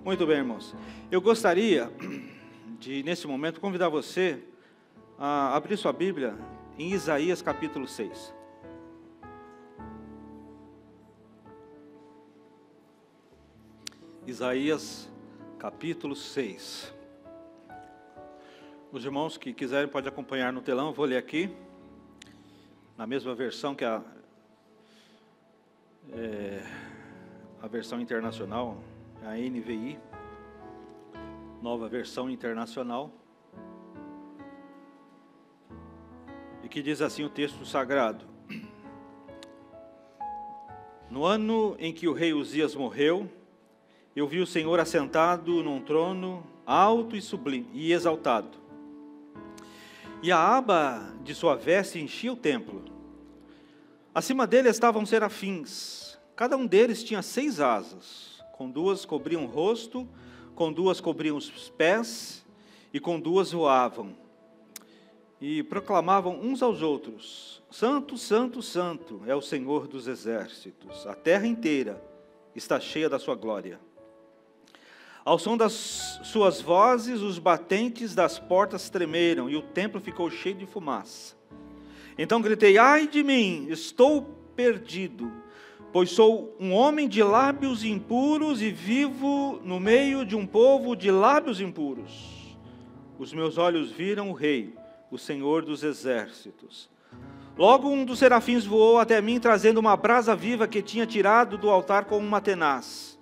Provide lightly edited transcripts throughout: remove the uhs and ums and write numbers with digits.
Muito bem, irmãos. Eu gostaria de, nesse momento, convidar você a abrir sua Bíblia em Isaías capítulo 6. Isaías capítulo 6. Os irmãos que quiserem podem acompanhar no telão, eu vou ler aqui, na mesma versão que a versão internacional, a NVI, nova versão internacional, e que diz assim o texto sagrado: No ano em que o rei Uzias morreu, eu vi o Senhor assentado num trono alto e sublime e exaltado, e a aba de sua veste enchia o templo. Acima dele estavam serafins, cada um deles tinha 6 asas, com 2 cobriam o rosto, com 2 cobriam os pés, e com 2 voavam. E proclamavam uns aos outros: Santo, Santo, Santo é o Senhor dos exércitos, a terra inteira está cheia da sua glória. Ao som das suas vozes, os batentes das portas tremeram, e o templo ficou cheio de fumaça. Então gritei: ai de mim, estou perdido, pois sou um homem de lábios impuros e vivo no meio de um povo de lábios impuros. Os meus olhos viram o Rei, o Senhor dos exércitos. Logo um dos serafins voou até mim, trazendo uma brasa viva que tinha tirado do altar com uma tenaz.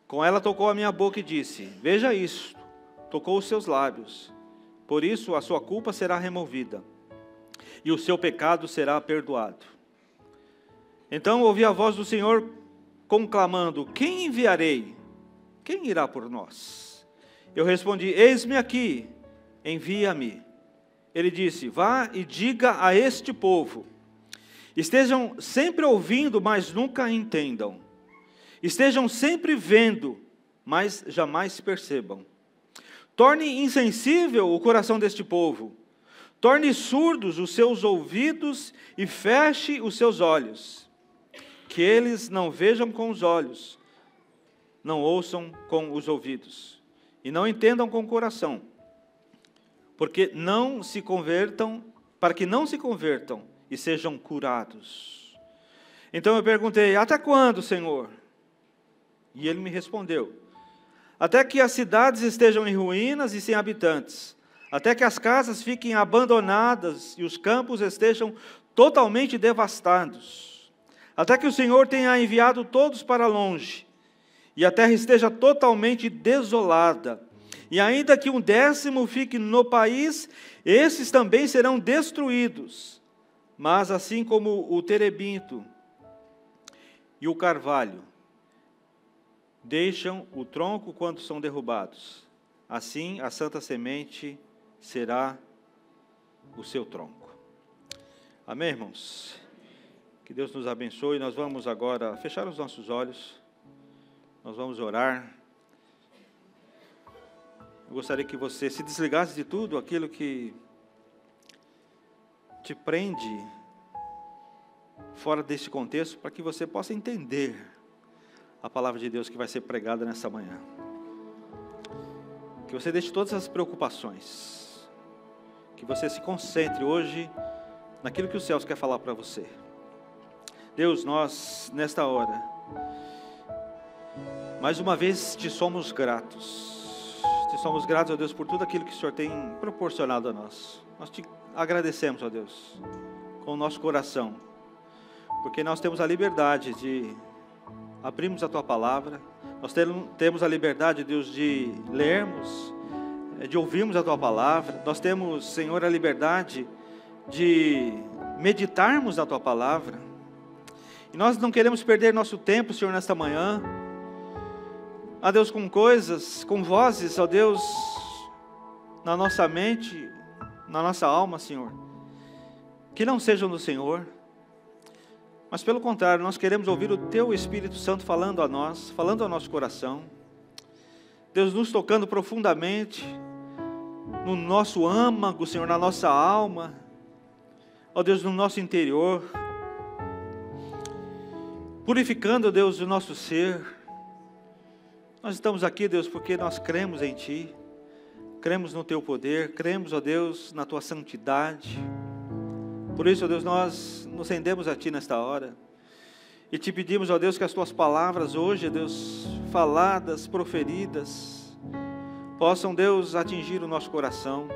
Com ela tocou a minha boca e disse: veja isto, tocou os seus lábios, por isso a sua culpa será removida, e o seu pecado será perdoado. Então ouvi a voz do Senhor conclamando: quem enviarei? Quem irá por nós? Eu respondi: eis-me aqui, envia-me. Ele disse: vá e diga a este povo: estejam sempre ouvindo, mas nunca entendam. Estejam sempre vendo, mas jamais percebam. Torne insensível o coração deste povo. Torne surdos os seus ouvidos e feche os seus olhos. Que eles não vejam com os olhos, não ouçam com os ouvidos, e não entendam com o coração, para que não se convertam e sejam curados. Então eu perguntei: até quando, Senhor? E ele me respondeu: até que as cidades estejam em ruínas e sem habitantes, até que as casas fiquem abandonadas e os campos estejam totalmente devastados, até que o Senhor tenha enviado todos para longe, e a terra esteja totalmente desolada, e ainda que 1/10 fique no país, esses também serão destruídos. Mas assim como o terebinto e o carvalho deixam o tronco quando são derrubados, assim a santa semente será o seu tronco. Amém, irmãos? Que Deus nos abençoe. Nós vamos agora fechar os nossos olhos, nós vamos orar. Eu gostaria que você se desligasse de tudo aquilo que te prende fora desse contexto, para que você possa entender a palavra de Deus que vai ser pregada nessa manhã. Que você deixe todas as preocupações, que você se concentre hoje naquilo que os céus quer falar para você. Deus, nós nesta hora, mais uma vez te somos gratos. Te somos gratos, ó Deus, por tudo aquilo que o Senhor tem proporcionado a nós. Nós te agradecemos, ó Deus, com o nosso coração, porque nós temos a liberdade de abrimos a Tua Palavra, nós temos a liberdade, Deus, de lermos, de ouvirmos a Tua Palavra, nós temos, Senhor, a liberdade de meditarmos na Tua Palavra, e nós não queremos perder nosso tempo, Senhor, nesta manhã, ó Deus, com coisas, com vozes, ó Deus, na nossa mente, na nossa alma, Senhor, que não sejam do Senhor. Mas pelo contrário, nós queremos ouvir o Teu Espírito Santo falando a nós, falando ao nosso coração. Deus, nos tocando profundamente no nosso âmago, Senhor, na nossa alma. Ó Deus, no nosso interior. Purificando, Deus, o nosso ser. Nós estamos aqui, Deus, porque nós cremos em Ti, cremos no Teu poder, cremos, ó Deus, na Tua santidade. Por isso, ó Deus, nós nos rendemos a Ti nesta hora e Te pedimos, ó Deus, que as Tuas palavras hoje, ó Deus, faladas, proferidas, possam, Deus, atingir o nosso coração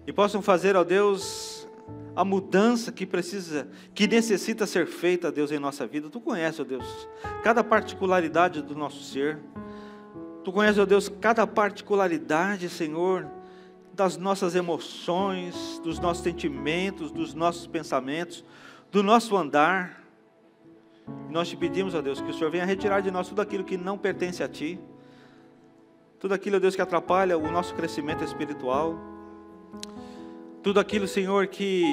e possam fazer, ó Deus, a mudança que necessita ser feita, Deus, em nossa vida. Tu conheces, ó Deus, cada particularidade do nosso ser. Tu conheces, ó Deus, cada particularidade, Senhor, das nossas emoções, dos nossos sentimentos, dos nossos pensamentos, do nosso andar. E nós te pedimos, ó Deus, que o Senhor venha retirar de nós tudo aquilo que não pertence a Ti, tudo aquilo, ó Deus, que atrapalha o nosso crescimento espiritual, tudo aquilo, Senhor, que,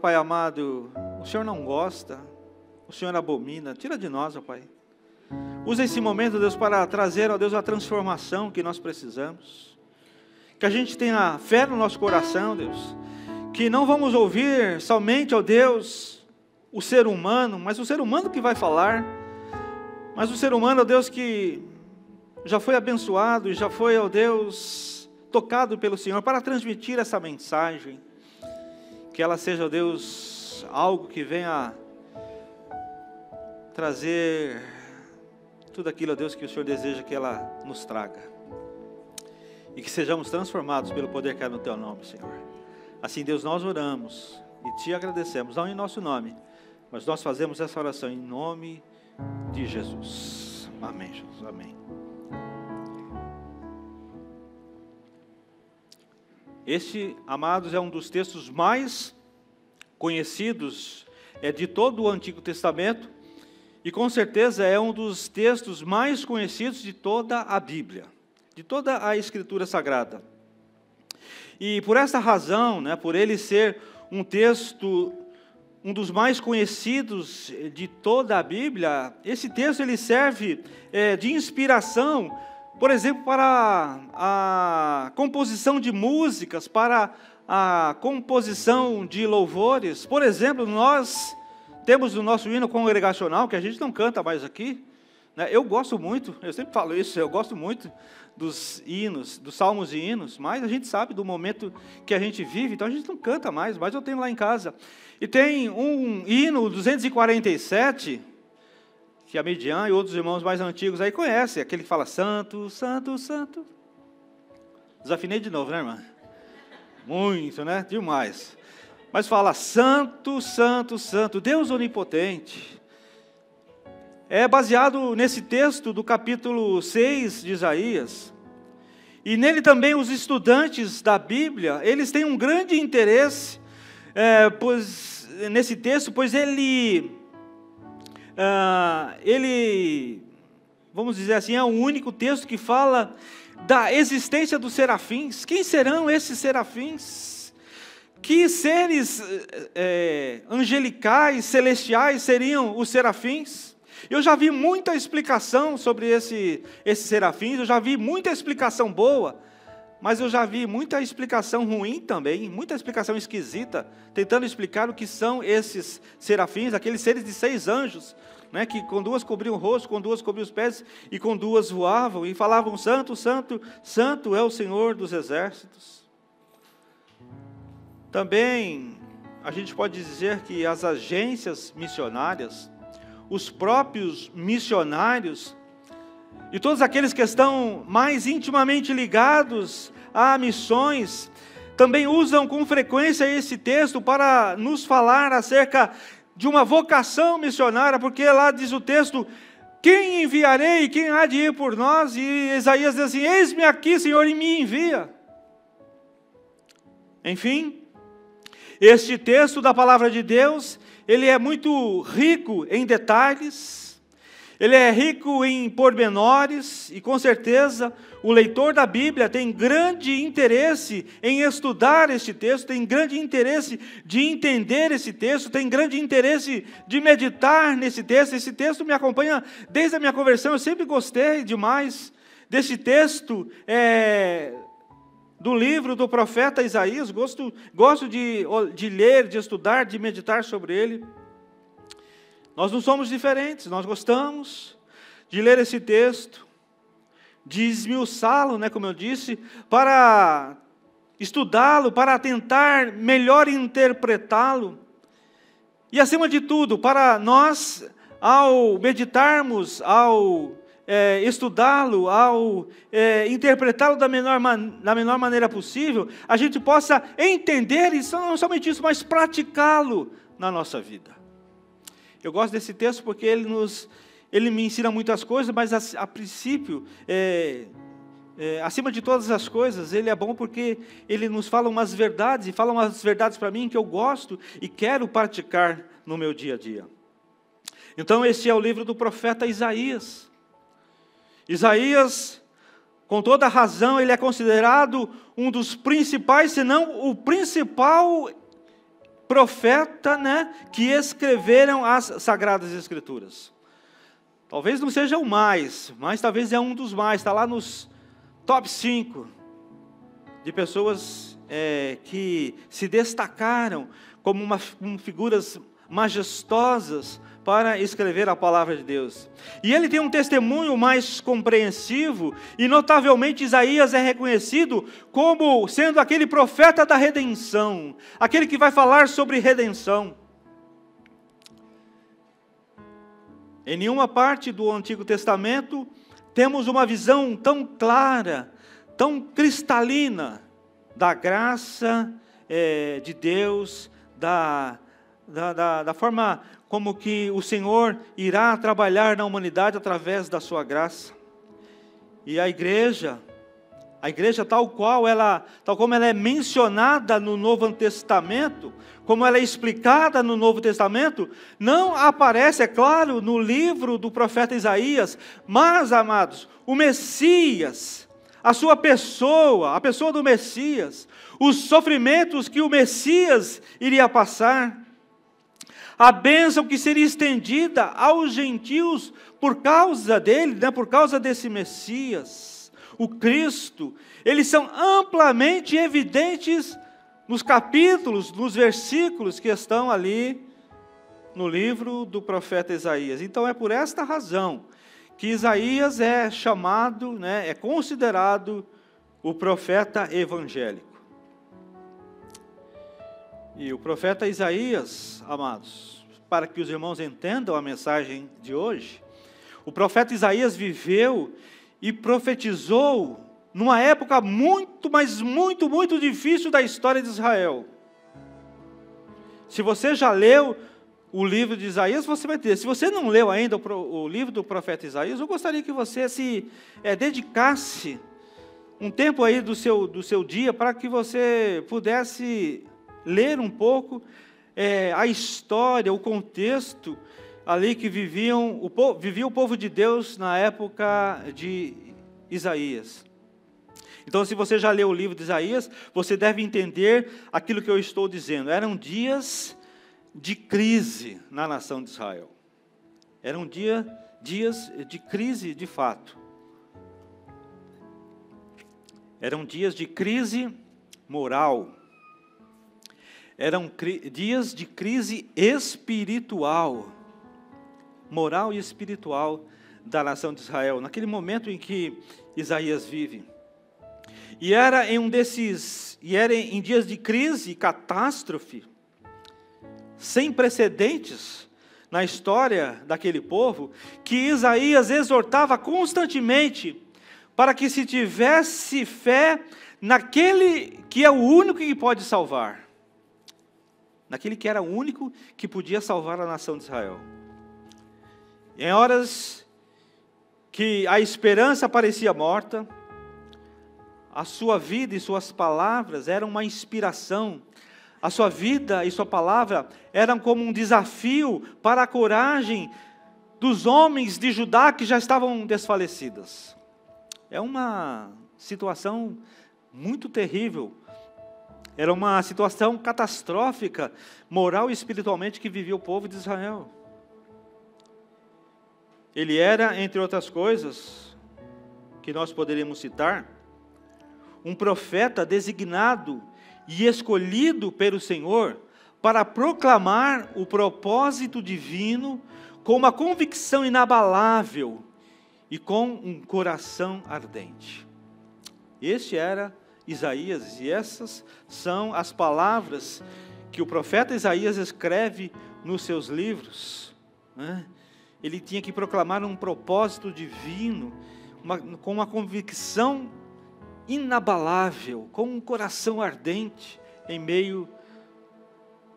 Pai amado, o Senhor não gosta, o Senhor abomina. Tira de nós, ó Pai. Usa esse momento, Deus, para trazer, ó Deus, a transformação que nós precisamos. Que a gente tenha fé no nosso coração, Deus. Que não vamos ouvir somente, ó Deus, o ser humano, mas o ser humano que vai falar. Mas o ser humano, ó Deus, que já foi abençoado e já foi, ó Deus, tocado pelo Senhor, para transmitir essa mensagem, que ela seja, ó Deus, algo que venha trazer tudo aquilo, ó Deus, que o Senhor deseja que ela nos traga, e que sejamos transformados pelo poder que há no Teu nome, Senhor. Assim, Deus, nós oramos e Te agradecemos, não em nosso nome, mas nós fazemos essa oração em nome de Jesus. Amém, Jesus, amém. Este, amados, é um dos textos mais conhecidos de todo o Antigo Testamento e com certeza é um dos textos mais conhecidos de toda a Bíblia, de toda a Escritura Sagrada. E por essa razão, por ele ser um texto, um dos mais conhecidos de toda a Bíblia, esse texto ele serve de inspiração, por exemplo, para a composição de músicas, para a composição de louvores. Por exemplo, nós temos o nosso hino congregacional, que a gente não canta mais aqui. Eu gosto muito, eu sempre falo isso, eu gosto muito dos hinos, dos salmos e hinos, mas a gente sabe do momento que a gente vive, então a gente não canta mais, mas eu tenho lá em casa. E tem um hino 247, que a Midian e outros irmãos mais antigos aí conhecem, aquele que fala santo, santo, santo. Desafinei de novo, né, irmã? Muito, né? Demais. Mas fala santo, santo, santo, Deus onipotente. É baseado nesse texto do capítulo 6 de Isaías. E nele também os estudantes da Bíblia, eles têm um grande interesse nesse texto, pois ele, vamos dizer assim, é o único texto que fala da existência dos serafins. Quem serão esses serafins? Que seres angelicais, celestiais seriam os serafins? Eu já vi muita explicação sobre esses serafins, eu já vi muita explicação boa, mas eu já vi muita explicação ruim também, muita explicação esquisita, tentando explicar o que são esses serafins, aqueles seres de 6 anjos, que com 2 cobriam o rosto, com 2 cobriam os pés, e com 2 voavam, e falavam, santo, santo, santo é o Senhor dos exércitos. Também, a gente pode dizer que as agências missionárias, os próprios missionários, e todos aqueles que estão mais intimamente ligados a missões, também usam com frequência esse texto para nos falar acerca de uma vocação missionária, porque lá diz o texto, quem enviarei, quem há de ir por nós? E Isaías diz assim, eis-me aqui, Senhor, e me envia. Enfim, este texto da palavra de Deus, ele é muito rico em detalhes, ele é rico em pormenores, e com certeza o leitor da Bíblia tem grande interesse em estudar este texto, tem grande interesse de entender esse texto, tem grande interesse de meditar nesse texto. Esse texto me acompanha desde a minha conversão, eu sempre gostei demais desse texto, do livro do profeta Isaías, gosto de ler, de estudar, de meditar sobre ele. Nós não somos diferentes, nós gostamos de ler esse texto. de esmiuçá-lo, né, como eu disse, para estudá-lo, para tentar melhor interpretá-lo. E, acima de tudo, para nós, ao meditarmos, ao estudá-lo, ao interpretá-lo da menor maneira possível, a gente possa entender, e não somente isso, mas praticá-lo na nossa vida. Eu gosto desse texto porque ele me ensina muitas coisas, mas a princípio, acima de todas as coisas, ele é bom porque ele nos fala umas verdades, e fala umas verdades para mim que eu gosto e quero praticar no meu dia a dia. Então, esse é o livro do profeta Isaías. Isaías, com toda razão, ele é considerado um dos principais, se não o principal profeta, né, que escreveram as Sagradas Escrituras. Talvez não seja o mais, mas talvez é um dos mais, está lá nos top 5 de pessoas que se destacaram como figuras majestosas para escrever a palavra de Deus. E ele tem um testemunho mais compreensivo, e notavelmente Isaías é reconhecido como sendo aquele profeta da redenção, aquele que vai falar sobre redenção. Em nenhuma parte do Antigo Testamento temos uma visão tão clara, tão cristalina da graça de Deus, da forma como que o Senhor irá trabalhar na humanidade através da sua graça. E a igreja tal como ela é mencionada no Novo Testamento, como ela é explicada no Novo Testamento, não aparece, é claro, no livro do profeta Isaías, mas, amados, o Messias, a sua pessoa, a pessoa do Messias, os sofrimentos que o Messias iria passar, a bênção que seria estendida aos gentios por causa dele, né, por causa desse Messias, o Cristo, eles são amplamente evidentes nos capítulos, nos versículos que estão ali no livro do profeta Isaías. Então é por esta razão que Isaías é chamado, né, é considerado o profeta evangélico. E o profeta Isaías, amados, para que os irmãos entendam a mensagem de hoje, o profeta Isaías viveu e profetizou numa época muito, mas muito, muito difícil da história de Israel. Se você já leu o livro de Isaías, você vai ter. Se você não leu ainda o livro do profeta Isaías, eu gostaria que você se dedicasse um tempo aí do seu dia para que você pudesse ler um pouco a história, o contexto ali que vivia o povo de Deus na época de Isaías. Então, se você já leu o livro de Isaías, você deve entender aquilo que eu estou dizendo. Eram dias de crise na nação de Israel. Eram dias de crise de fato. Eram dias de crise moral. Eram dias de crise espiritual, moral e espiritual da nação de Israel, naquele momento em que Isaías vive. E era em dias de crise e catástrofe, sem precedentes na história daquele povo, que Isaías exortava constantemente para que se tivesse fé naquele que é o único que pode salvar. Naquele que era o único que podia salvar a nação de Israel. Em horas que a esperança parecia morta, a sua vida e suas palavras eram uma inspiração. A sua vida e sua palavra eram como um desafio para a coragem dos homens de Judá que já estavam desfalecidas. É uma situação muito terrível. Era uma situação catastrófica, moral e espiritualmente, que vivia o povo de Israel. Ele era, entre outras coisas, que nós poderíamos citar, um profeta designado e escolhido pelo Senhor para proclamar o propósito divino com uma convicção inabalável e com um coração ardente. Este era Isaías, e essas são as palavras que o profeta Isaías escreve nos seus livros, né? Ele tinha que proclamar um propósito divino, com uma convicção inabalável, com um coração ardente, em meio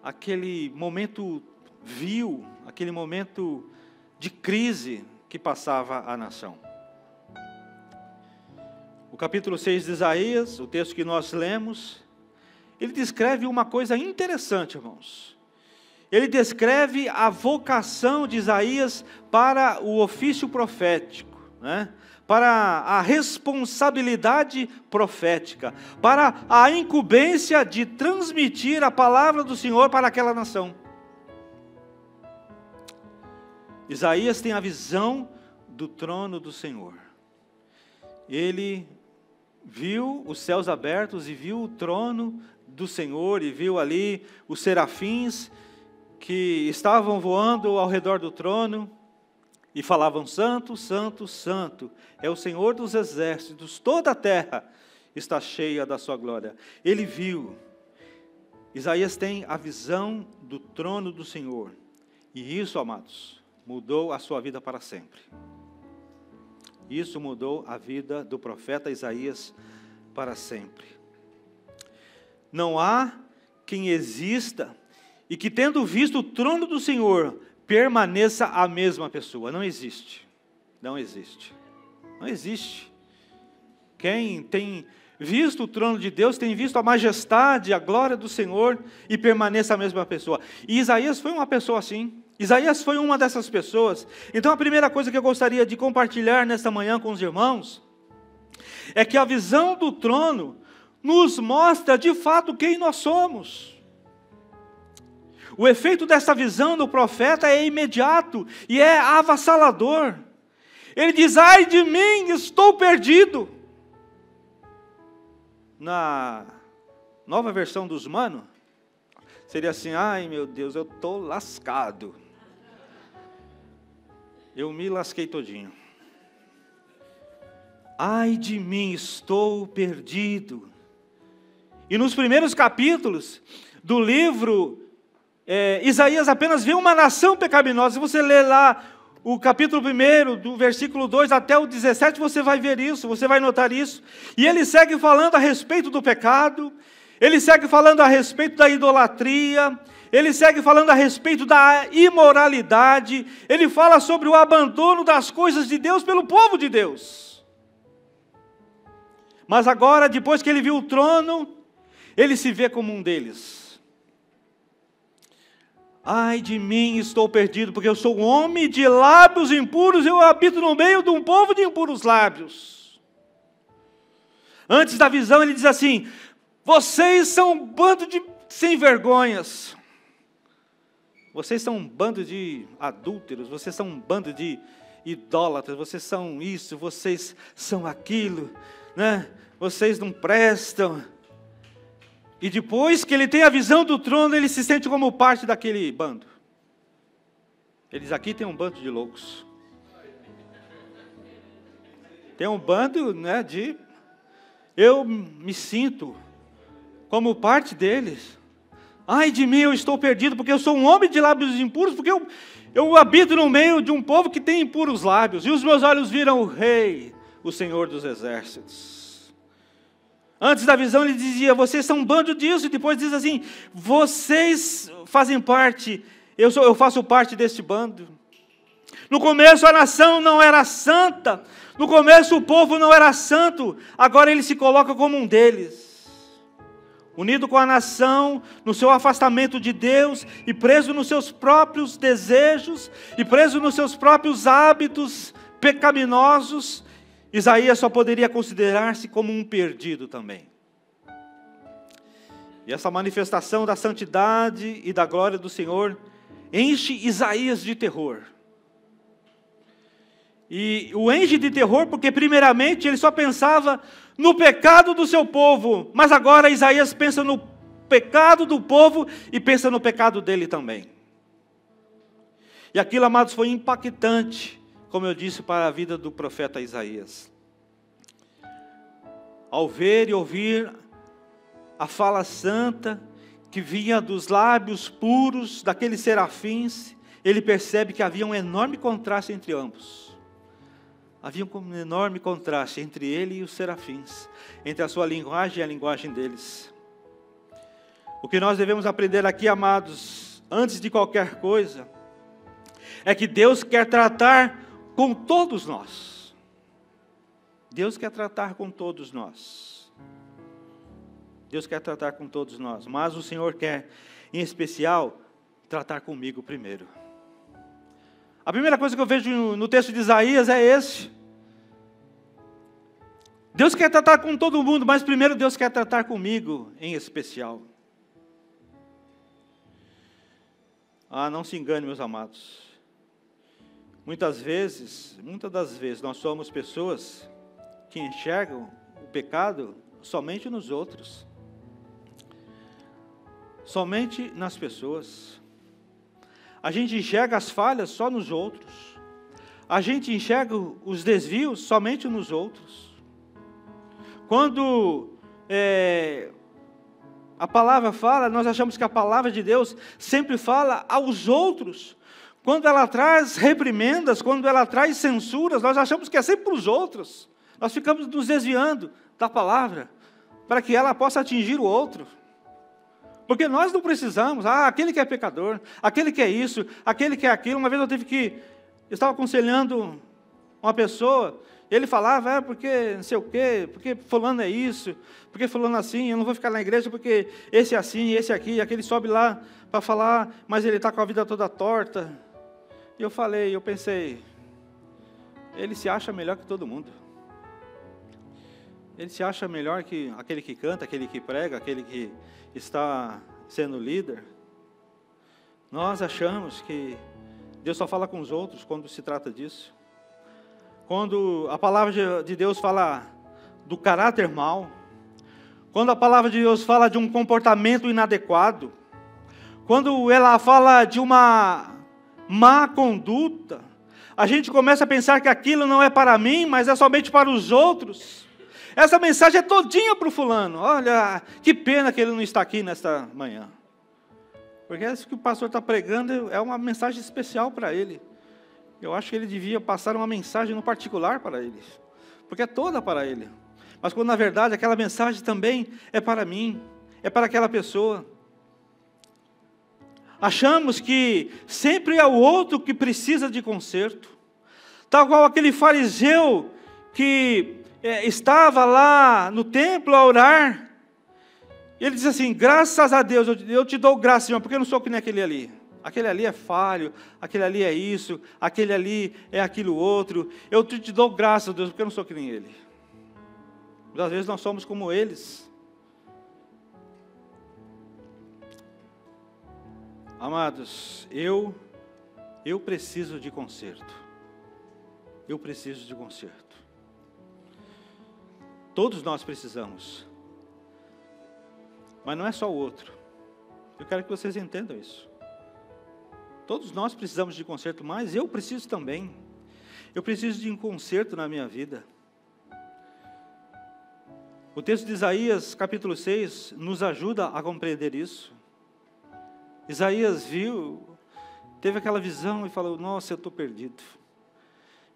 àquele momento vil, aquele momento de crise que passava a nação. O capítulo 6 de Isaías, o texto que nós lemos, ele descreve uma coisa interessante, irmãos. Ele descreve a vocação de Isaías para o ofício profético, né? Para a responsabilidade profética, para a incumbência de transmitir a palavra do Senhor para aquela nação. Isaías tem a visão do trono do Senhor. Ele viu os céus abertos e viu o trono do Senhor, e viu ali os serafins que estavam voando ao redor do trono e falavam: Santo, Santo, Santo, é o Senhor dos exércitos, toda a terra está cheia da sua glória. Ele viu. Isaías tem a visão do trono do Senhor, e isso, amados, mudou a sua vida para sempre. Isso mudou a vida do profeta Isaías para sempre. Não há quem exista e que, tendo visto o trono do Senhor, permaneça a mesma pessoa. Não existe. Não existe. Não existe. Quem tem visto o trono de Deus, tem visto a majestade, a glória do Senhor, e permaneça a mesma pessoa. E Isaías foi uma pessoa assim. Isaías foi uma dessas pessoas. Então a primeira coisa que eu gostaria de compartilhar nesta manhã com os irmãos, é que a visão do trono nos mostra de fato quem nós somos. O efeito dessa visão do profeta é imediato e é avassalador. Ele diz: ai de mim, estou perdido. Na nova versão dos Mano, seria assim: ai meu Deus, eu estou lascado. Eu me lasquei todinho. Ai de mim, estou perdido. E nos primeiros capítulos do livro, Isaías apenas vê uma nação pecaminosa. Se você ler lá o capítulo 1, do versículo 2 até o 17, você vai ver isso, você vai notar isso. E ele segue falando a respeito do pecado, ele segue falando a respeito da idolatria, ele segue falando a respeito da imoralidade, ele fala sobre o abandono das coisas de Deus pelo povo de Deus. Mas agora, depois que ele viu o trono, ele se vê como um deles. Ai de mim, estou perdido, porque eu sou um homem de lábios impuros, eu habito no meio de um povo de impuros lábios. Antes da visão ele diz assim: vocês são um bando de sem vergonhas, vocês são um bando de adúlteros, vocês são um bando de idólatras, vocês são isso, vocês são aquilo, né? Vocês não prestam. E depois que ele tem a visão do trono, ele se sente como parte daquele bando. Ele diz: aqui tem um bando de loucos. Tem um bando, né, de... Eu me sinto como parte deles. Ai de mim, eu estou perdido, porque eu sou um homem de lábios impuros, porque eu habito no meio de um povo que tem impuros lábios. E os meus olhos viram o Rei, o Senhor dos exércitos. Antes da visão ele dizia: vocês são um bando disso. E depois diz assim: vocês fazem parte, eu faço parte deste bando. No começo a nação não era santa, no começo o povo não era santo, agora ele se coloca como um deles. Unido com a nação, no seu afastamento de Deus, e preso nos seus próprios desejos, e preso nos seus próprios hábitos pecaminosos, Isaías só poderia considerar-se como um perdido também. E essa manifestação da santidade e da glória do Senhor enche Isaías de terror. E o enche de terror porque primeiramente ele só pensava no pecado do seu povo, mas agora Isaías pensa no pecado do povo e pensa no pecado dele também. E aquilo, amados, foi impactante como eu disse, para a vida do profeta Isaías. Ao ver e ouvir a fala santa que vinha dos lábios puros daqueles serafins, ele percebe que havia um enorme contraste entre ambos. Havia um enorme contraste entre ele e os serafins, entre a sua linguagem e a linguagem deles. O que nós devemos aprender aqui, amados, antes de qualquer coisa, é que Deus quer tratar com todos nós. Deus quer tratar com todos nós. Deus quer tratar com todos nós, mas o Senhor quer, em especial, tratar comigo primeiro. A primeira coisa que eu vejo no texto de Isaías é esse. Deus quer tratar com todo mundo, mas primeiro Deus quer tratar comigo em especial. Não se engane, meus amados. Muitas das vezes, nós somos pessoas que enxergam o pecado somente nos outros. Somente nas pessoas. A gente enxerga as falhas só nos outros. A gente enxerga os desvios somente nos outros. Quando a palavra fala, nós achamos que a palavra de Deus sempre fala aos outros. Quando ela traz reprimendas, quando ela traz censuras, nós achamos que é sempre para os outros. Nós ficamos nos desviando da palavra, para que ela possa atingir o outro. Porque nós não precisamos, aquele que é pecador, aquele que é isso, aquele que é aquilo. Uma vez eu estava aconselhando uma pessoa, e ele falava, porque não sei o quê, porque fulano é isso, porque fulano é assim, eu não vou ficar na igreja porque esse é assim, esse é aqui, aquele sobe lá para falar, mas ele está com a vida toda torta. E eu pensei, ele se acha melhor que todo mundo. Ele se acha melhor que aquele que canta, aquele que prega, aquele que está sendo líder. Nós achamos que Deus só fala com os outros quando se trata disso. Quando a palavra de Deus fala do caráter mau, quando a palavra de Deus fala de um comportamento inadequado, quando ela fala de uma má conduta, a gente começa a pensar que aquilo não é para mim, mas é somente para os outros. Essa mensagem é todinha para o fulano. Olha, que pena que ele não está aqui nesta manhã. Porque isso que o pastor está pregando é uma mensagem especial para ele. Eu acho que ele devia passar uma mensagem no particular para ele. Porque é toda para ele. Mas quando na verdade aquela mensagem também é para mim, é para aquela pessoa. Achamos que sempre é o outro que precisa de conserto. Tal qual aquele fariseu que estava lá no templo a orar. E ele diz assim, graças a Deus, eu te dou graça, Senhor, porque eu não sou que nem aquele ali. Aquele ali é falho, aquele ali é isso, aquele ali é aquilo outro. Eu te dou graças, Deus, porque eu não sou que nem ele. Mas às vezes nós somos como eles. Amados, eu preciso de conserto. Eu preciso de conserto. Todos nós precisamos. Mas não é só o outro. Eu quero que vocês entendam isso. Todos nós precisamos de conserto, mas eu preciso também. Eu preciso de um conserto na minha vida. O texto de Isaías, capítulo 6, nos ajuda a compreender isso. Isaías teve aquela visão e falou, nossa, eu estou perdido.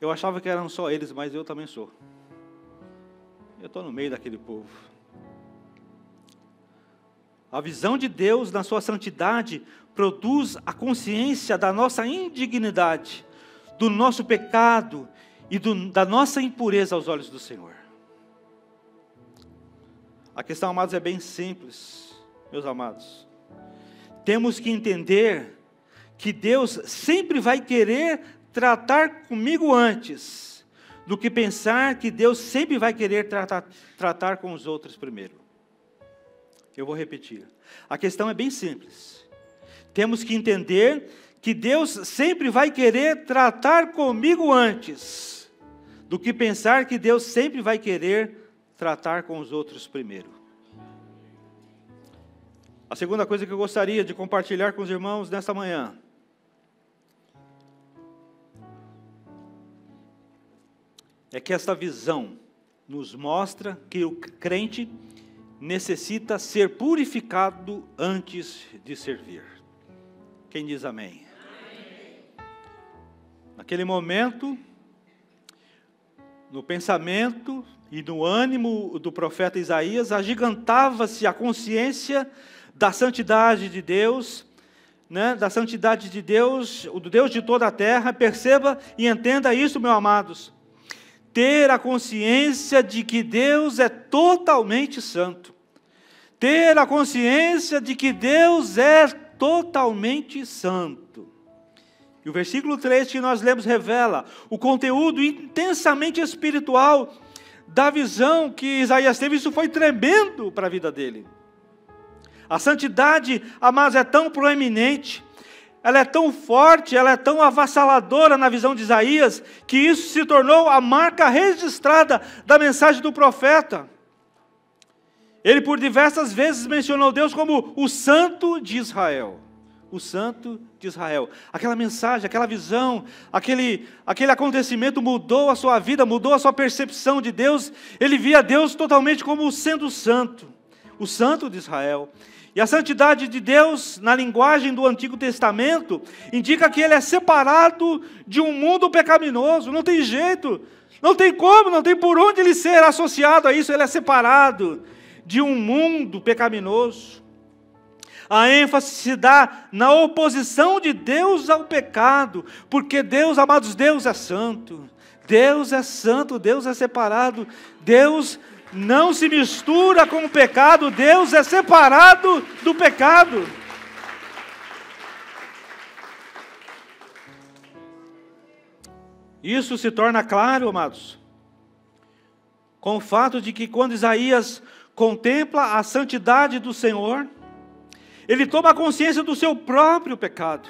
Eu achava que eram só eles, mas eu também sou. Eu estou no meio daquele povo. A visão de Deus na sua santidade produz a consciência da nossa indignidade, do nosso pecado e da nossa impureza aos olhos do Senhor. A questão, amados, é bem simples, meus amados. Temos que entender que Deus sempre vai querer tratar comigo antes, do que pensar que Deus sempre vai querer tratar com os outros primeiro. Eu vou repetir. A questão é bem simples. Temos que entender que Deus sempre vai querer tratar comigo antes, do que pensar que Deus sempre vai querer tratar com os outros primeiro. A segunda coisa que eu gostaria de compartilhar com os irmãos nesta manhã é que esta visão nos mostra que o crente necessita ser purificado antes de servir. Quem diz amém? Amém. Naquele momento, no pensamento e no ânimo do profeta Isaías, agigantava-se a consciência da santidade de Deus, né? Da santidade de Deus, o Deus de toda a terra. Perceba e entenda isso, meus amados. Ter a consciência de que Deus é totalmente santo. Ter a consciência de que Deus é totalmente santo. E o versículo 3 que nós lemos revela o conteúdo intensamente espiritual da visão que Isaías teve. Isso foi tremendo para a vida dele. A santidade, amados, é tão proeminente, ela é tão forte, ela é tão avassaladora na visão de Isaías, que isso se tornou a marca registrada da mensagem do profeta. Ele por diversas vezes mencionou Deus como o Santo de Israel. O Santo de Israel. Aquela mensagem, aquela visão, aquele acontecimento mudou a sua vida, mudou a sua percepção de Deus. Ele via Deus totalmente como sendo santo, o Santo de Israel. E a santidade de Deus, na linguagem do Antigo Testamento, indica que Ele é separado de um mundo pecaminoso. Não tem jeito, não tem como, não tem por onde Ele ser associado a isso. Ele é separado de um mundo pecaminoso. A ênfase se dá na oposição de Deus ao pecado, porque Deus, amados, Deus é santo. Deus é santo, Deus é separado, Deus não se mistura com o pecado, Deus é separado do pecado. Isso se torna claro, amados, com o fato de que quando Isaías contempla a santidade do Senhor, ele toma consciência do seu próprio pecado.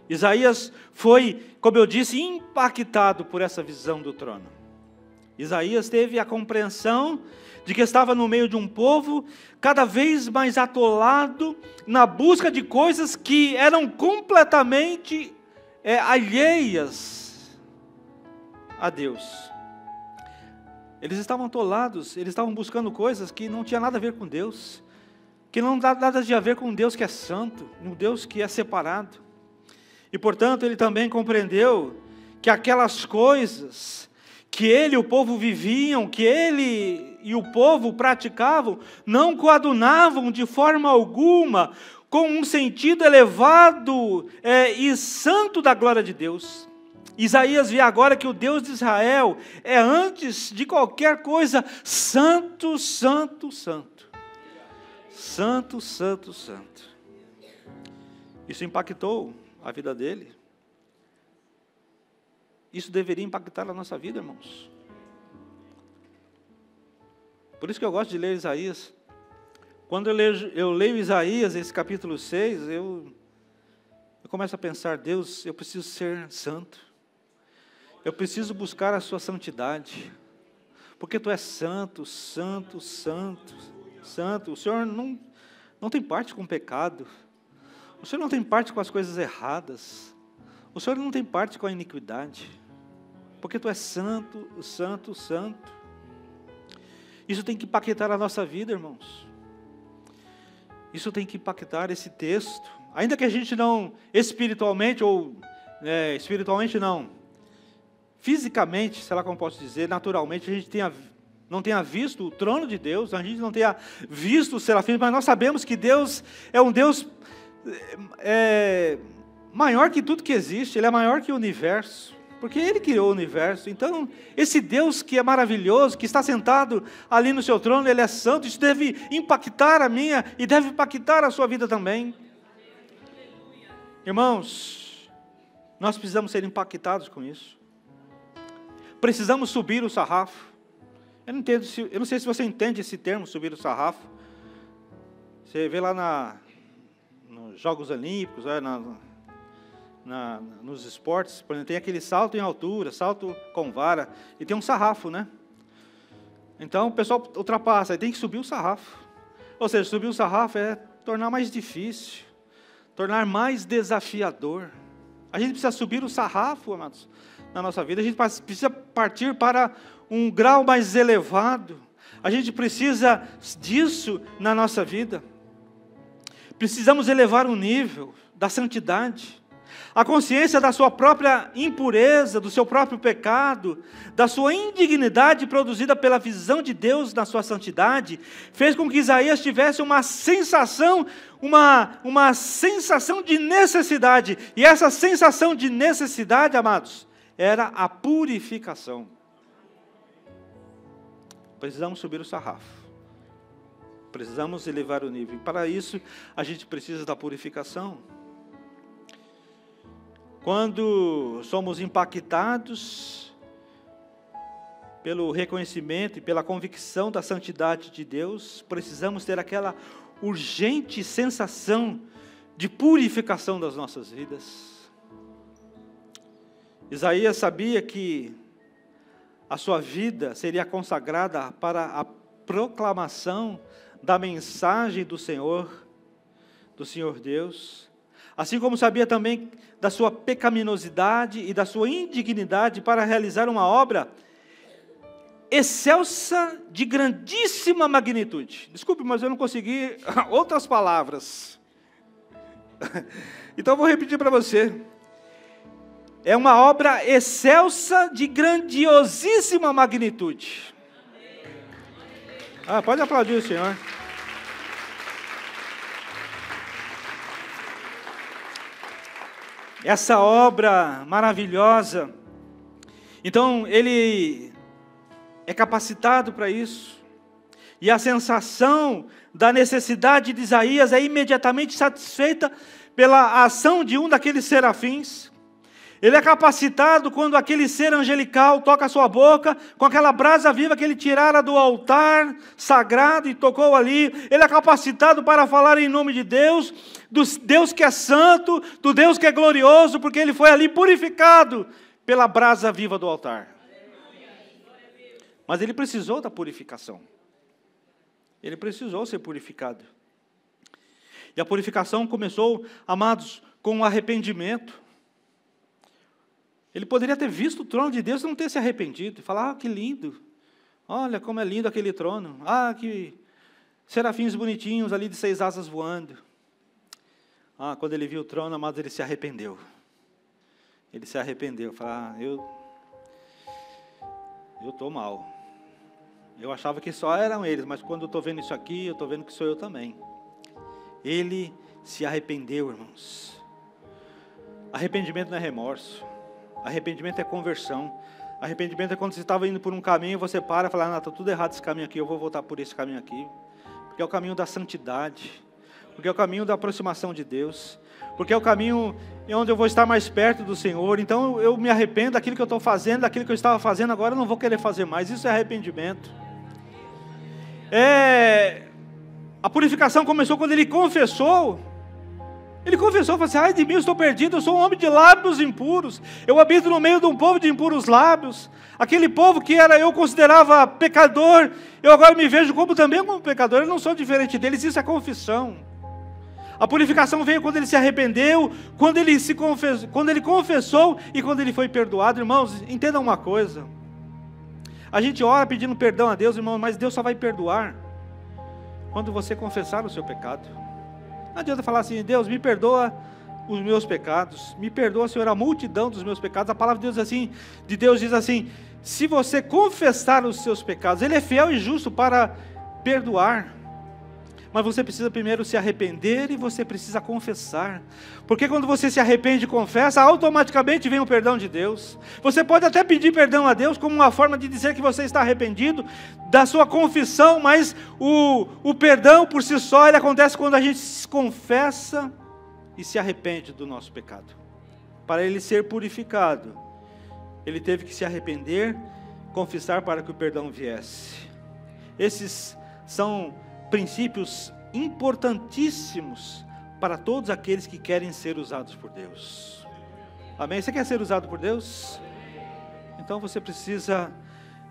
Isaías foi, como eu disse, impactado por essa visão do trono. Isaías teve a compreensão de que estava no meio de um povo cada vez mais atolado na busca de coisas que eram completamente alheias a Deus. Eles estavam atolados, eles estavam buscando coisas que não tinham nada a ver com Deus, que não dá nada a ver com um Deus que é santo, um Deus que é separado. E portanto ele também compreendeu que aquelas coisas que ele e o povo viviam, que ele e o povo praticavam, não coadunavam de forma alguma com um sentido elevado e santo da glória de Deus. Isaías vê agora que o Deus de Israel é, antes de qualquer coisa, santo, santo, santo. Santo, santo, santo. Isso impactou a vida dele. Isso deveria impactar a nossa vida, irmãos. Por isso que eu gosto de ler Isaías. Quando eu leio Isaías, esse capítulo 6, eu começo a pensar, Deus, eu preciso ser santo. Eu preciso buscar a sua santidade. Porque tu és santo, santo, santo, santo. O Senhor não tem parte com o pecado. O Senhor não tem parte com as coisas erradas. O Senhor não tem parte com a iniquidade. Porque tu és santo, santo, santo. Isso tem que impactar a nossa vida, irmãos. Isso tem que impactar esse texto. Ainda que a gente não, espiritualmente não, fisicamente, sei lá como posso dizer, naturalmente, a gente não tenha visto o trono de Deus, a gente não tenha visto os serafins, mas nós sabemos que Deus é um Deus maior que tudo que existe, Ele é maior que o universo, porque Ele criou o universo. Então, esse Deus que é maravilhoso, que está sentado ali no seu trono, Ele é santo. Isso deve impactar a minha e deve impactar a sua vida também. Irmãos, nós precisamos ser impactados com isso. Precisamos subir o sarrafo. Eu não sei se você entende esse termo, subir o sarrafo. Você vê lá nos Jogos Olímpicos, nos esportes, por exemplo, tem aquele salto em altura, salto com vara, e tem um sarrafo, né? Então o pessoal ultrapassa, aí tem que subir o sarrafo. Ou seja, subir o sarrafo é tornar mais difícil, tornar mais desafiador. A gente precisa subir o sarrafo, amados, na nossa vida. A gente precisa partir para um grau mais elevado. A gente precisa disso na nossa vida. Precisamos elevar o nível da santidade. A consciência da sua própria impureza, do seu próprio pecado, da sua indignidade produzida pela visão de Deus na sua santidade, fez com que Isaías tivesse uma sensação de necessidade. E essa sensação de necessidade, amados, era a purificação. Precisamos subir o sarrafo. Precisamos elevar o nível. E para isso, a gente precisa da purificação. Quando somos impactados pelo reconhecimento e pela convicção da santidade de Deus, precisamos ter aquela urgente sensação de purificação das nossas vidas. Isaías sabia que a sua vida seria consagrada para a proclamação da mensagem do Senhor Deus, assim como sabia também da sua pecaminosidade e da sua indignidade para realizar uma obra excelsa de grandíssima magnitude. Desculpe, mas eu não consegui outras palavras. Então eu vou repetir para você. É uma obra excelsa de grandiosíssima magnitude. Pode aplaudir o Senhor. Essa obra maravilhosa. Então, ele é capacitado para isso. E a sensação da necessidade de Isaías é imediatamente satisfeita pela ação de um daqueles serafins. Ele é capacitado quando aquele ser angelical toca a sua boca, com aquela brasa viva que ele tirara do altar sagrado e tocou ali. Ele é capacitado para falar em nome de Deus, do Deus que é santo, do Deus que é glorioso, porque ele foi ali purificado pela brasa viva do altar. Mas ele precisou da purificação. Ele precisou ser purificado. E a purificação começou, amados, com o arrependimento. Ele poderia ter visto o trono de Deus e não ter se arrependido. E falar, que lindo. Olha como é lindo aquele trono. Que serafins bonitinhos ali de 6 asas voando. Quando ele viu o trono, amados, ele se arrependeu. Ele se arrependeu. Falou, eu estou mal. Eu achava que só eram eles, mas quando eu estou vendo isso aqui, eu estou vendo que sou eu também. Ele se arrependeu, irmãos. Arrependimento não é remorso. Arrependimento é conversão. Arrependimento é quando você estava indo por um caminho, você para e fala, está tudo errado esse caminho aqui, eu vou voltar por esse caminho aqui. Porque é o caminho da santidade. Porque é o caminho da aproximação de Deus. Porque é o caminho onde eu vou estar mais perto do Senhor. Então eu me arrependo daquilo que eu estou fazendo, daquilo que eu estava fazendo, agora eu não vou querer fazer mais. Isso é arrependimento. A purificação começou quando ele confessou. Ele confessou, falou assim, ai de mim, eu estou perdido, eu sou um homem de lábios impuros, eu habito no meio de um povo de impuros lábios, aquele povo que eu considerava pecador, eu agora me vejo também como pecador, eu não sou diferente deles, isso é confissão. A purificação veio quando ele se arrependeu, quando ele confessou e quando ele foi perdoado. Irmãos, entendam uma coisa, a gente ora pedindo perdão a Deus, irmão, mas Deus só vai perdoar quando você confessar o seu pecado. Não adianta falar assim, Deus, me perdoa os meus pecados, me perdoa, Senhor, a multidão dos meus pecados. A palavra de Deus diz assim, se você confessar os seus pecados, Ele é fiel e justo para perdoar. Mas você precisa primeiro se arrepender e você precisa confessar. Porque quando você se arrepende e confessa, automaticamente vem o perdão de Deus. Você pode até pedir perdão a Deus como uma forma de dizer que você está arrependido da sua confissão, mas o perdão por si só, ele acontece quando a gente se confessa e se arrepende do nosso pecado. Para ele ser purificado, ele teve que se arrepender, confessar para que o perdão viesse. Esses são princípios importantíssimos para todos aqueles que querem ser usados por Deus. Amém? Você quer ser usado por Deus? Então você precisa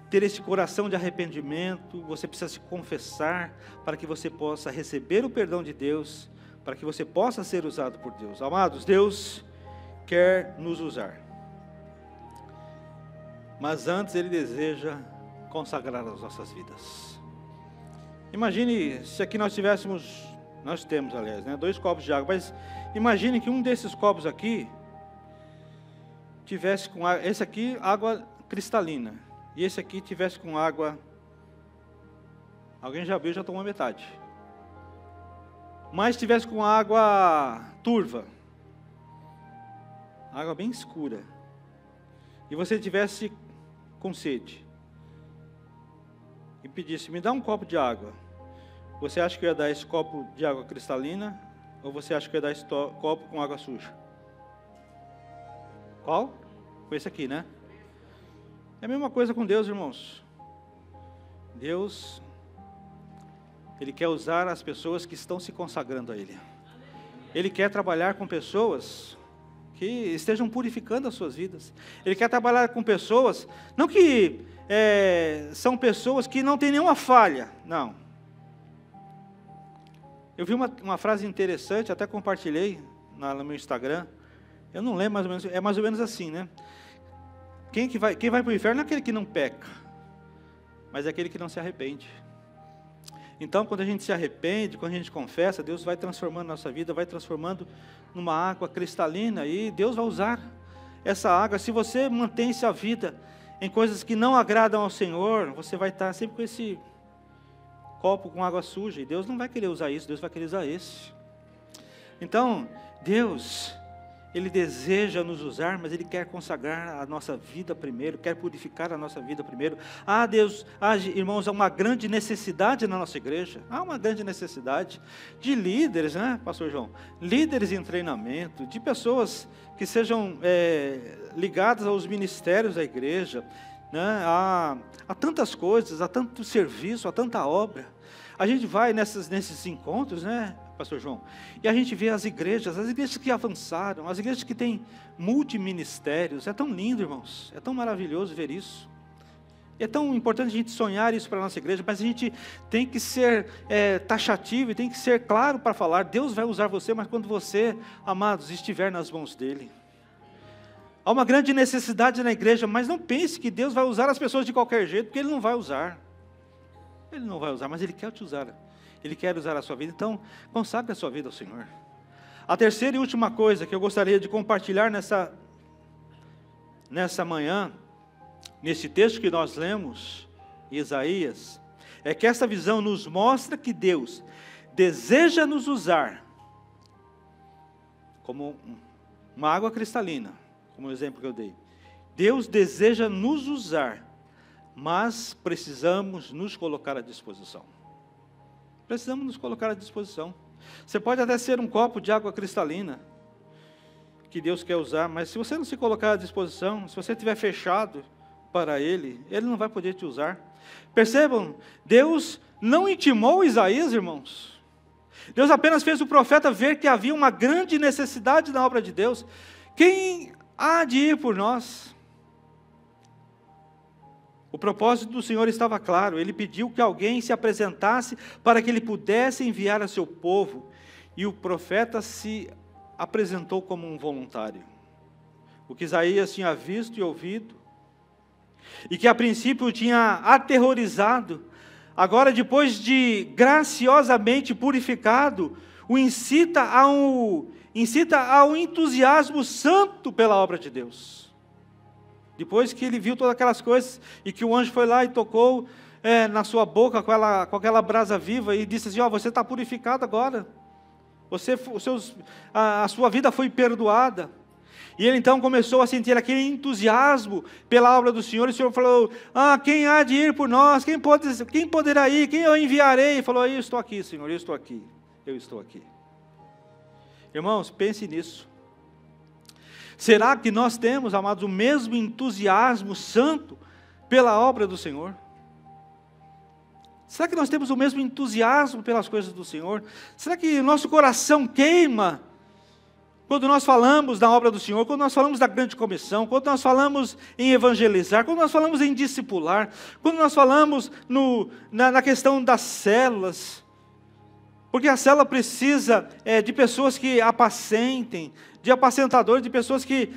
ter esse coração de arrependimento, você precisa se confessar para que você possa receber o perdão de Deus, para que você possa ser usado por Deus. Amados, Deus quer nos usar. Mas antes Ele deseja consagrar as nossas vidas. Imagine se aqui nós temos, aliás, 2 copos de água, mas imagine que um desses copos aqui tivesse com água, esse aqui água cristalina, e esse aqui tivesse com água, alguém já abriu, já tomou metade, mas tivesse com água turva, água bem escura, e você tivesse com sede, e pedisse, me dá um copo de água, você acha que eu ia dar esse copo de água cristalina, ou você acha que eu ia dar esse copo com água suja? Qual? Foi esse aqui, né? É a mesma coisa com Deus, irmãos. Deus, Ele quer usar as pessoas que estão se consagrando a Ele. Ele quer trabalhar com pessoas que estejam purificando as suas vidas. Ele quer trabalhar com pessoas, não que são pessoas que não têm nenhuma falha, não. Eu vi uma frase interessante, até compartilhei no meu Instagram, eu não lembro mais ou menos, é mais ou menos assim, né? Quem vai para o inferno não é aquele que não peca, mas é aquele que não se arrepende. Então, quando a gente se arrepende, quando a gente confessa, Deus vai transformando a nossa vida, vai transformando numa água cristalina, e Deus vai usar essa água. Se você mantém sua vida em coisas que não agradam ao Senhor, você vai estar sempre com esse copo com água suja, e Deus não vai querer usar isso, Deus vai querer usar esse. Então, Deus, Ele deseja nos usar, mas Ele quer consagrar a nossa vida primeiro, quer purificar a nossa vida primeiro. Deus, irmãos, há uma grande necessidade na nossa igreja, há uma grande necessidade de líderes, né, pastor João? Líderes em treinamento, de pessoas que sejam ligadas aos ministérios da igreja, né? Há tantas coisas, há tanto serviço, há tanta obra. A gente vai nesses encontros, né, pastor João, e a gente vê as igrejas que avançaram, as igrejas que têm multiministérios. É tão lindo, irmãos, é tão maravilhoso ver isso. É tão importante a gente sonhar isso para a nossa igreja, mas a gente tem que ser taxativo e tem que ser claro para falar. Deus vai usar você, mas quando você, amados, estiver nas mãos dEle. Há uma grande necessidade na igreja, mas não pense que Deus vai usar as pessoas de qualquer jeito, porque Ele não vai usar. Ele não vai usar, mas Ele quer te usar. Ele quer usar a sua vida. Então, consagre a sua vida ao Senhor. A terceira e última coisa que eu gostaria de compartilhar nessa manhã, nesse texto que nós lemos, Isaías, é que essa visão nos mostra que Deus deseja nos usar como uma água cristalina, como o exemplo que eu dei. Deus deseja nos usar, mas precisamos nos colocar à disposição. Precisamos nos colocar à disposição. Você pode até ser um copo de água cristalina que Deus quer usar, mas se você não se colocar à disposição, se você estiver fechado para Ele, Ele não vai poder te usar. Percebam, Deus não intimou Isaías, irmãos. Deus apenas fez o profeta ver que havia uma grande necessidade na obra de Deus. Quem há de ir por nós? O propósito do Senhor estava claro. Ele pediu que alguém se apresentasse para que Ele pudesse enviar a seu povo. E o profeta se apresentou como um voluntário. O que Isaías tinha visto e ouvido, e que a princípio o tinha aterrorizado, agora, depois de graciosamente purificado, o incita ao entusiasmo santo pela obra de Deus. Depois que ele viu todas aquelas coisas, e que o anjo foi lá e tocou na sua boca com aquela brasa viva, e disse assim: você está purificado agora, a sua vida foi perdoada. E ele então começou a sentir aquele entusiasmo pela obra do Senhor, e o Senhor falou: quem há de ir por nós? Quem poderá ir? Quem eu enviarei? Ele falou: eu estou aqui, Senhor, eu estou aqui, eu estou aqui. Irmãos, pense nisso. Será que nós temos, amados, o mesmo entusiasmo santo pela obra do Senhor? Será que nós temos o mesmo entusiasmo pelas coisas do Senhor? Será que nosso coração queima quando nós falamos da obra do Senhor, quando nós falamos da grande comissão, quando nós falamos em evangelizar, quando nós falamos em discipular, quando nós falamos na questão das células? Porque a célula precisa de pessoas que apacentem, de apacentadores, de pessoas que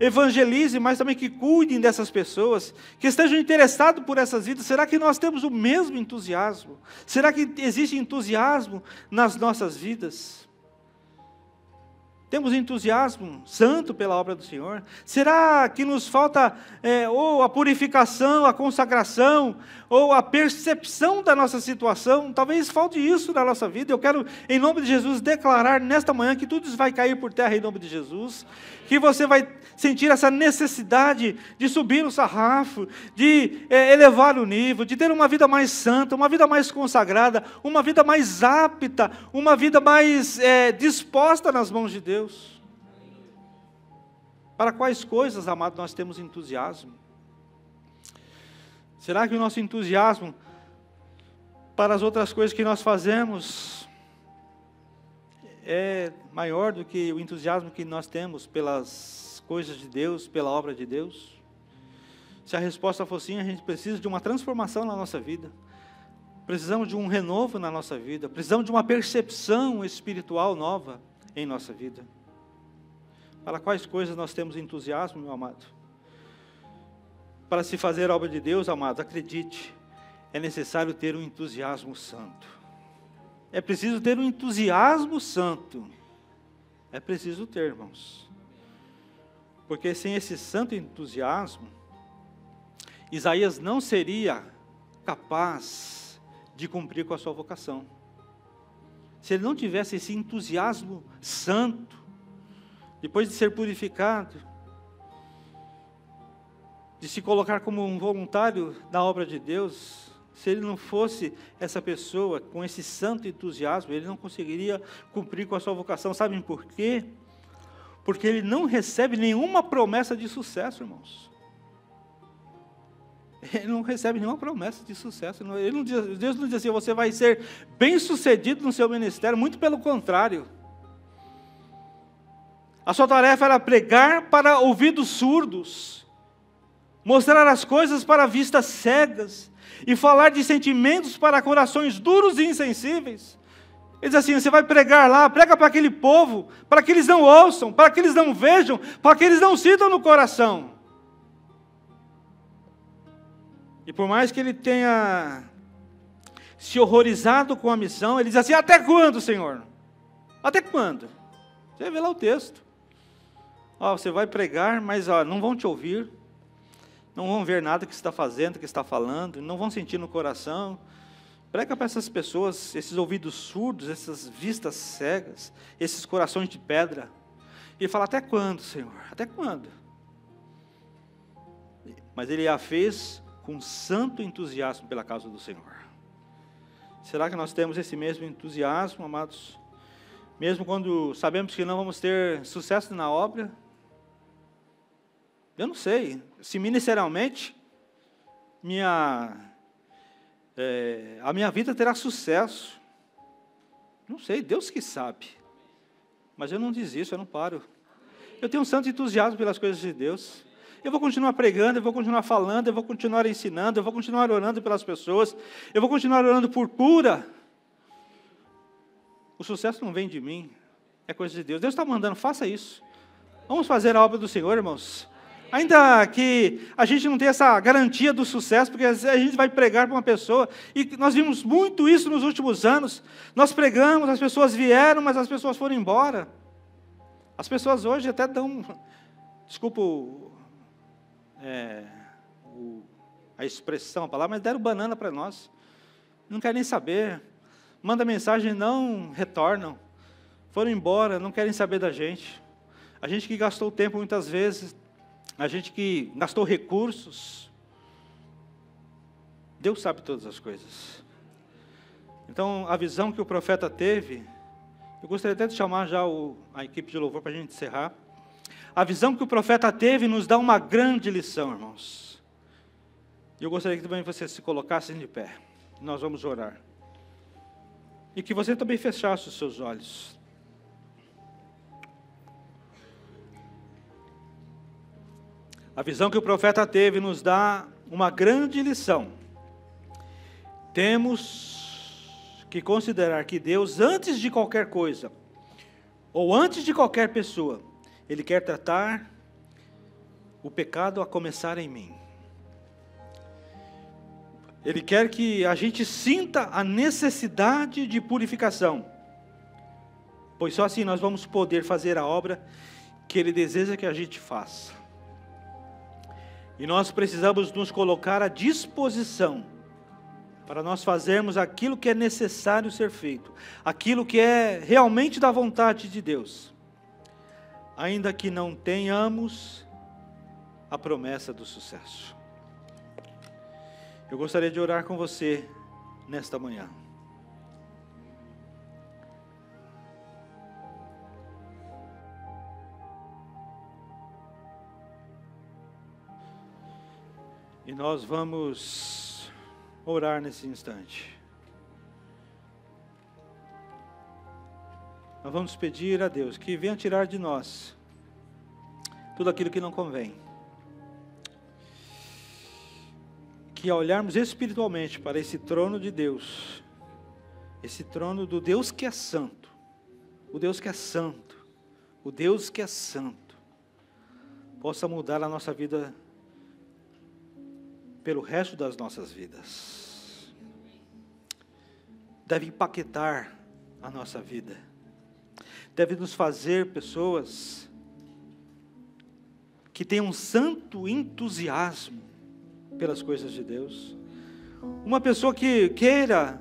evangelizem, mas também que cuidem dessas pessoas, que estejam interessados por essas vidas. Será que nós temos o mesmo entusiasmo? Será que existe entusiasmo nas nossas vidas? Temos entusiasmo santo pela obra do Senhor? Será que nos falta ou a purificação, a consagração, ou a percepção da nossa situação? Talvez falte isso na nossa vida. Eu quero, em nome de Jesus, declarar nesta manhã que tudo isso vai cair por terra em nome de Jesus. Que você vai sentir essa necessidade de subir o sarrafo, de elevar o nível, de ter uma vida mais santa, uma vida mais consagrada, uma vida mais apta, uma vida mais disposta nas mãos de Deus. Para quais coisas, amado, nós temos entusiasmo? Será que o nosso entusiasmo para as outras coisas que nós fazemos é maior do que o entusiasmo que nós temos pelas coisas de Deus, pela obra de Deus? Se a resposta for sim, a gente precisa de uma transformação na nossa vida. Precisamos de um renovo na nossa vida. Precisamos de uma percepção espiritual nova em nossa vida. Para quais coisas nós temos entusiasmo, meu amado? Para se fazer a obra de Deus, amado, acredite, é necessário ter um entusiasmo santo. É preciso ter um entusiasmo santo. É preciso ter, irmãos. Porque sem esse santo entusiasmo, Isaías não seria capaz de cumprir com a sua vocação. Se ele não tivesse esse entusiasmo santo, depois de ser purificado, de se colocar como um voluntário da obra de Deus, se ele não fosse essa pessoa com esse santo entusiasmo, ele não conseguiria cumprir com a sua vocação. Sabem por quê? Porque ele não recebe nenhuma promessa de sucesso, irmãos. Ele não recebe nenhuma promessa de sucesso. Deus não diz assim, você vai ser bem-sucedido no seu ministério, muito pelo contrário. A sua tarefa era pregar para ouvidos surdos, mostrar as coisas para vistas cegas, e falar de sentimentos para corações duros e insensíveis. Ele diz assim, você vai pregar lá, prega para aquele povo, para que eles não ouçam, para que eles não vejam, para que eles não sintam no coração. E por mais que ele tenha se horrorizado com a missão, ele diz assim, até quando, Senhor? Até quando? Você vê lá o texto. Você vai pregar, mas não vão te ouvir, não vão ver nada que você está fazendo, que você está falando, não vão sentir no coração. Prega para essas pessoas, esses ouvidos surdos, essas vistas cegas, esses corações de pedra. E fala, até quando, Senhor? Até quando? Mas ele a fez com santo entusiasmo pela causa do Senhor. Será que nós temos esse mesmo entusiasmo, amados? Mesmo quando sabemos que não vamos ter sucesso na obra? Eu não sei, se ministerialmente a minha vida terá sucesso. Não sei, Deus que sabe. Mas eu não desisto, eu não paro. Eu tenho um santo entusiasmo pelas coisas de Deus. Eu vou continuar pregando, eu vou continuar falando, eu vou continuar ensinando, eu vou continuar orando pelas pessoas, eu vou continuar orando por cura. O sucesso não vem de mim, é coisa de Deus. Deus está mandando, faça isso. Vamos fazer a obra do Senhor, irmãos. Ainda que a gente não tenha essa garantia do sucesso, porque a gente vai pregar para uma pessoa, e nós vimos muito isso nos últimos anos. Nós pregamos, as pessoas vieram, mas as pessoas foram embora. As pessoas hoje até dão, desculpa a expressão, a palavra, mas deram banana para nós. Não querem nem saber. Manda mensagem, não retornam. Foram embora, não querem saber da gente. A gente que gastou tempo muitas vezes, a gente que gastou recursos. Deus sabe todas as coisas. Então, a visão que o profeta teve, eu gostaria até de chamar já a equipe de louvor para a gente encerrar. A visão que o profeta teve nos dá uma grande lição, irmãos. E eu gostaria que também você se colocasse de pé. Nós vamos orar. E que você também fechasse os seus olhos. A visão que o profeta teve nos dá uma grande lição. Temos que considerar que Deus, antes de qualquer coisa, ou antes de qualquer pessoa, Ele quer tratar o pecado a começar em mim. Ele quer que a gente sinta a necessidade de purificação, pois só assim nós vamos poder fazer a obra que Ele deseja que a gente faça. E nós precisamos nos colocar à disposição para nós fazermos aquilo que é necessário ser feito, aquilo que é realmente da vontade de Deus, ainda que não tenhamos a promessa do sucesso. Eu gostaria de orar com você nesta manhã. E nós vamos orar nesse instante. Nós vamos pedir a Deus que venha tirar de nós tudo aquilo que não convém. Que ao olharmos espiritualmente para esse trono de Deus, esse trono do Deus que é santo, o Deus que é santo, o Deus que é santo, possa mudar a nossa vida pelo resto das nossas vidas. Deve impactar a nossa vida. Deve nos fazer pessoas que tenham um santo entusiasmo pelas coisas de Deus. Uma pessoa que queira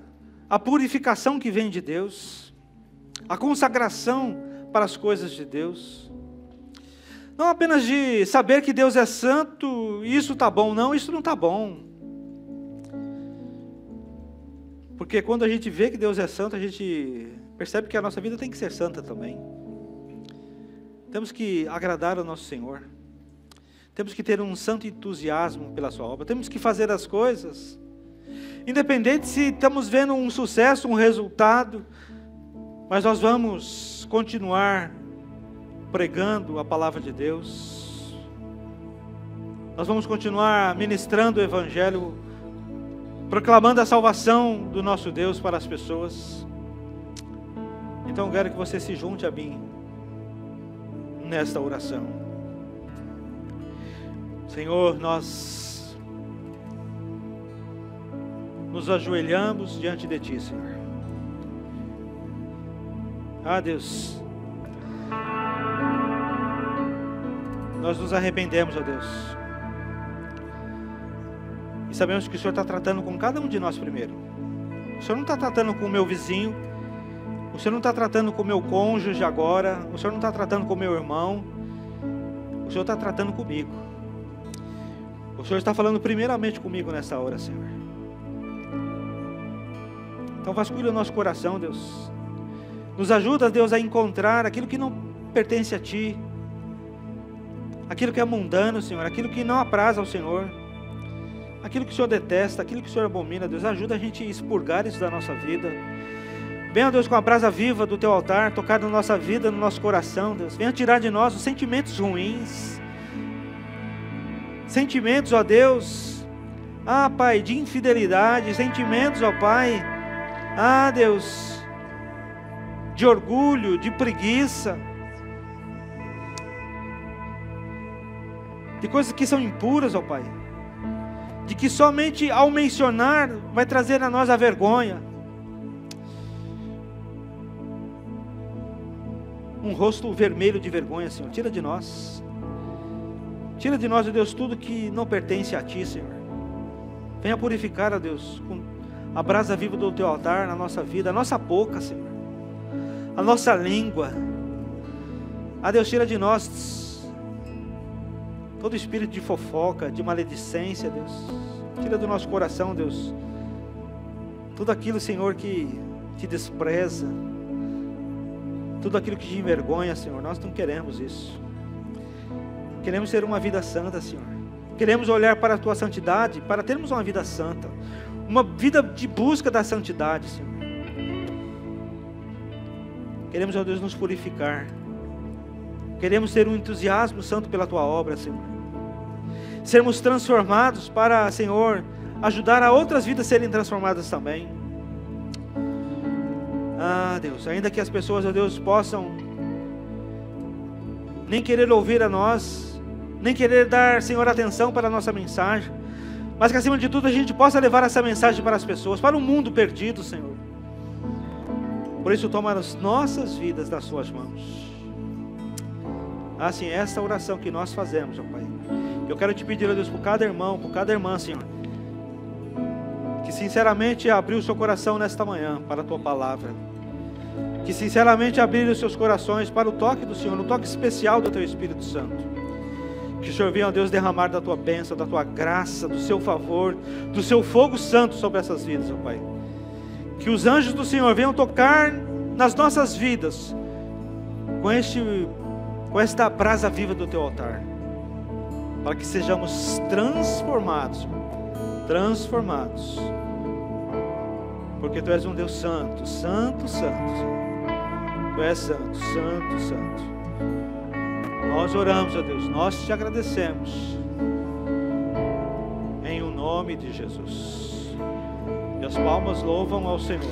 a purificação que vem de Deus, a consagração para as coisas de Deus. Não apenas de saber que Deus é santo, isso está bom. Não, isso não está bom. Porque quando a gente vê que Deus é santo, a gente percebe que a nossa vida tem que ser santa também. Temos que agradar ao nosso Senhor. Temos que ter um santo entusiasmo pela sua obra. Temos que fazer as coisas, independente se estamos vendo um sucesso, um resultado, mas nós vamos continuar pregando a palavra de Deus. Nós vamos continuar ministrando o Evangelho, proclamando a salvação do nosso Deus para as pessoas. Então eu quero que você se junte a mim nesta oração. Senhor, nós nos ajoelhamos diante de Ti, Senhor. Ah, Deus, nós nos arrependemos, ó Deus, e sabemos que o Senhor está tratando com cada um de nós primeiro. O Senhor não está tratando com o meu vizinho, o Senhor não está tratando com o meu cônjuge agora, o Senhor não está tratando com o meu irmão, o Senhor está tratando comigo. O Senhor está falando primeiramente comigo nessa hora, Senhor. Então vasculha o nosso coração, Deus. Nos ajuda, Deus, a encontrar aquilo que não pertence a Ti, aquilo que é mundano, Senhor, aquilo que não apraz ao Senhor, aquilo que o Senhor detesta, aquilo que o Senhor abomina. Deus, ajuda a gente a expurgar isso da nossa vida. Venha, Deus, com a brasa viva do Teu altar, tocar na nossa vida, no nosso coração, Deus. Venha tirar de nós os sentimentos ruins, sentimentos, ó Deus, Pai, de infidelidade, sentimentos, ó Pai, Deus, de orgulho, de preguiça, de coisas que são impuras, ó Pai, de que somente ao mencionar vai trazer a nós a vergonha, um rosto vermelho de vergonha, Senhor. Tira de nós, ó Deus, tudo que não pertence a Ti, Senhor. Venha purificar, ó Deus, com a brasa viva do Teu altar na nossa vida, a nossa boca, Senhor, a nossa língua. Deus, tira de nós todo espírito de fofoca, de maledicência, Deus. Tira do nosso coração, Deus, tudo aquilo, Senhor, que Te despreza, tudo aquilo que Te envergonha, Senhor. Nós não queremos isso. Queremos ter uma vida santa, Senhor. Queremos olhar para a Tua santidade, para termos uma vida santa, uma vida de busca da santidade, Senhor. Queremos, ó Deus, nos purificar. Queremos ter um entusiasmo santo pela Tua obra, Senhor. Sermos transformados para, Senhor, ajudar a outras vidas a serem transformadas também. Deus, ainda que as pessoas, ó Deus, possam nem querer ouvir a nós, nem querer dar, Senhor, atenção para a nossa mensagem, mas que acima de tudo a gente possa levar essa mensagem para as pessoas, para o mundo perdido, Senhor. Por isso toma as nossas vidas nas suas mãos. Assim, essa oração que nós fazemos, ó Pai, eu quero te pedir, ó Deus, por cada irmão, por cada irmã, Senhor, que sinceramente abriu o seu coração nesta manhã para a Tua Palavra, que sinceramente abriram os seus corações para o toque do Senhor, no toque especial do Teu Espírito Santo. Que o Senhor venha, ó Deus, derramar da Tua bênção, da Tua graça, do Seu favor, do Seu fogo santo sobre essas vidas, ó Pai. Que os anjos do Senhor venham tocar nas nossas vidas com esta brasa viva do Teu altar, para que sejamos transformados, porque Tu és um Deus santo, santo, santo. Tu és santo, santo, santo. Nós oramos, ó Deus, nós te agradecemos, em o nome de Jesus. E as palmas louvam ao Senhor.